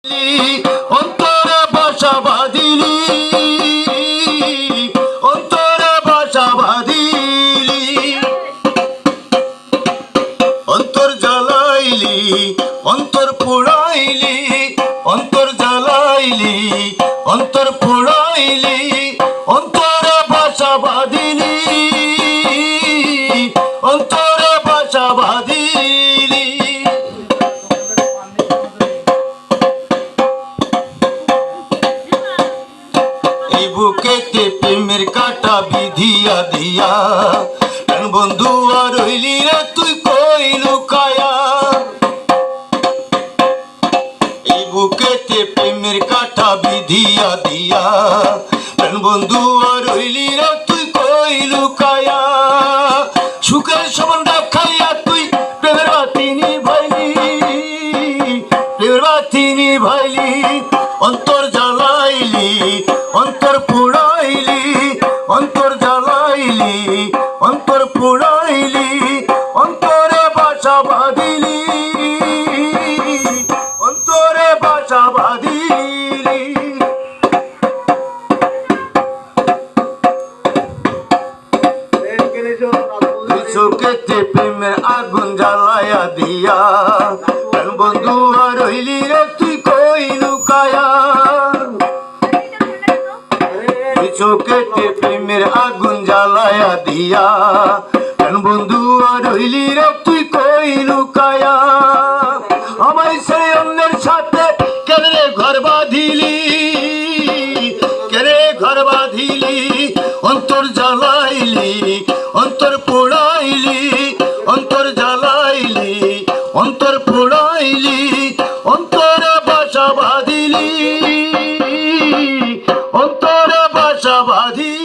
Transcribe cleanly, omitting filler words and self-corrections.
অন্তরে বাসা বাঁধিলি, অন্তরে বাসা বাঁধিলি, অন্তর জ্বালাইলি, অন্তর পোড়াইলি, অন্তর জ্বালাইলি, অন্তর পোড়াইলি, অন্তরে বাসা বাঁধিলি, অন্তরে বাসা বাঁধিলি। এই বুকেতে প্রেমের কাটা বিধিয়া দিয়া, বন্ধু আর রইলি রে তুই কই লুকায়া। এই বুকেতে প্রেমের কাটা বিধিয়া দিয়া, বন্ধু আর রইলি রে তুই কই লুকায়া। সুখের সমানটা খাইয়া তুই প্রেমের বাতি নিভাইলি, প্রেমের বাতি নিভাইলি, অন্তর জ্বালাইলি, অন্তর পোড়াইলি, অন্তর জ্বালাইলি, অন্তর পোড়াইলি, অন্তরে বাসা বাঁধিলি, অন্তরে বাসা বাঁধিলি। চোখেতে প্রেমের আগুন জ্বালায়া দিয়া, বন্ধু আর রইলি রে তুই কই লুকায়া। চোখেতে প্রেমের আগুন জ্বালায়া দিয়া, বন্ধু আর রইলি রে তুই কই লুকায়া। আমায় সেই অন্যের সাথে কেনে ঘর বাঁধিলি, কেনে ঘর বাঁধিলি, অন্তর জ্বালাইলি, অন্তর পোড়াইলি, অন্তর জ্বালাইলি, অন্তর পোড়াইলি, অন্তরে বাসা বাঁধিলি, অন্তরে বাসা বাঁধিলি।